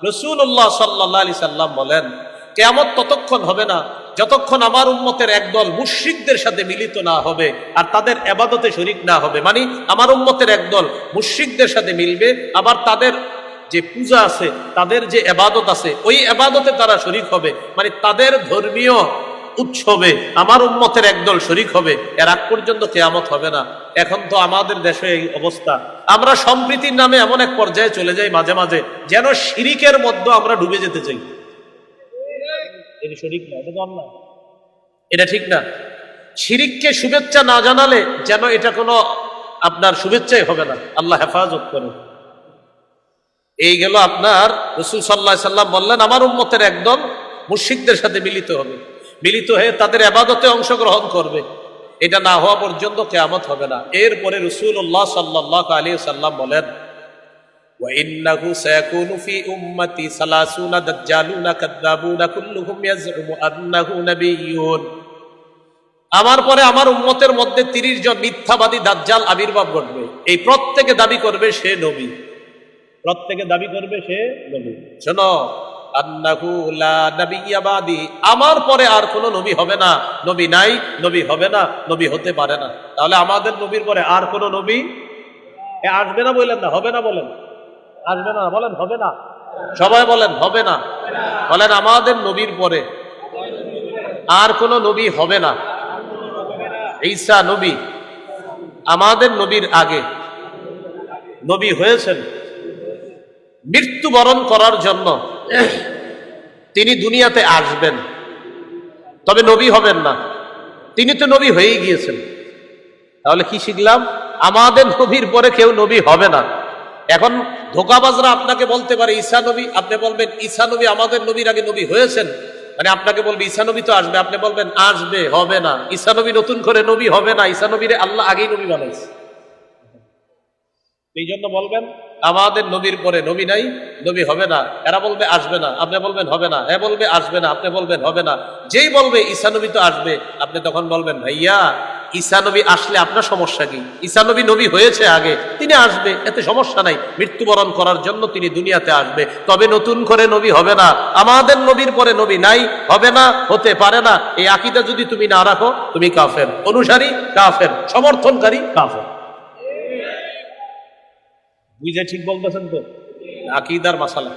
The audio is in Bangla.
রাসূলুল্লাহ সাল্লাল্লাহু আলাইহি সাল্লাম বলেন, কিয়ামত ততক্ষণ হবে না যতক্ষণ আমার উম্মতের একদল মুশরিকদের সাথে মিলিত না হবে আর তাদের ইবাদতে শরীক না হবে। মানে আমার উম্মতের একদল মুশরিকদের সাথে মিলবে, আবার তাদের যে পূজা আছে, তাদের যে ইবাদত আছে, ওই ইবাদতে তারা শরীক হবে। মানে তাদের ধর্মীয় উৎসবে আমার উম্মতের একদল শরীক হবে। এর আগ পর্যন্ত কিয়ামত হবে না। এখন তো আমাদের দেশে এই অবস্থা, আমরা সম্প্রীতির নামে এমন এক পর্যায়ে চলে যাই মাঝে মাঝে যেন শিরিকের মধ্যে আমরা ডুবে যেতে চাই। এটা শরীক না, এটা না, এটা ঠিক না। শিরিককে শুভেচ্ছা না জানালে যেন এটা কোনো আপনার শুভেচ্ছাই হবে না। আল্লাহ হেফাজত করে। এই গেল আপনার রাসূল সাল্লাল্লাহু আলাইহি সাল্লাম বললেন, আমার উম্মতের একদল মুশরিকদের সাথে মিলিত হবে, মিলিত হয়ে তাদের ইবাদতে অংশগ্রহণ করবে। এটা না হওয়া পর্যন্ত কিয়ামত হবে না। এরপরে রাসূলুল্লাহ সাল্লাল্লাহু আলাইহি সাল্লাম বলেন, ওয়া ইন্নাহু সায়াকুনু ফি উম্মতি 30 দাজ্জালুনা কাযাবুনা কুল্লুহুম ইয়াজউমু আন্নাহু নাবিয়্যুন। আমার পরে আমার উম্মতের মধ্যে 30 জন মিথ্যাবাদী দাজ্জাল আবির্ভাব ঘটবে। এই প্রত্যেকে দাবি করবে সে নবী, প্রত্যেকে দাবি করবে সে নবী। শোনো, আন্নাহু লা নাবিয়্যা বাদি, আমার পরে আর কোনো নবী হবে না, নবী নাই, নবী হবে না, নবী হতে পারে না। তাহলে আমাদের নবীর পরে আর কোনো নবী আসবে না। বললেন না হবে না, বলেন আসবে না, বলেন হবে না, সবাই বলেন হবে না। বলেন আমাদের নবীর পরে আর কোনো নবী হবে না। ঈসা নবী আমাদের নবীর আগে নবী হয়েছেন মৃত্যুবরণ করার জন্য। তিনি দুনিয়াতে আসবেন, তবে নবী হবেন না। তিনি তো নবী হয়েই গিয়েছেন। তাহলে কি শিখলাম? আমাদের নবীর পরে কেউ নবী হবে না। এখন ধোঁকাবাজরা আপনাকে বলতে পারে ঈসা নবী, আপনি বলবেন ঈসা নবী আমাদের নবীর আগে নবী হয়েছেন, মানে আপনাকে বলবে ঈসা নবী তো আসবে, আপনি বলবেন আসবে, হবে না। ঈসা নবী নতুন করে নবী হবে না, ঈসা নবীরে আল্লাহ আগেই নবী বানাইছে। এই জন্য বলবেন আমাদের নবীর পরে নবী নাই, নবী হবে না। এরা বলবে আসবে না, আপনি বলবেন হবে না। হ্যাঁ বলবে আসবে না, আপনি বলবেন হবে না। যেই বলবে ঈসা নবী তো আসবে, আপনি তখন বলবেন ভাইয়া ঈসা নবী আসলে আপনার সমস্যা কি? ঈসা নবী নবী হয়েছে আগে, তিনি আসবে, এতে সমস্যা নাই। মৃত্যুবরণ করার জন্য তিনি দুনিয়াতে আসবে, তবে নতুন করে নবী হবে না। আমাদের নবীর পরে নবী নাই, হবে না, হতে পারে না। এই আকীদা যদি তুমি না রাখো, তুমি কাফের, অনুসারী কাফের, সমর্থনকারী কাফের। বুঝে ঠিক বলতেছেন তো? আকীদার মাসালা।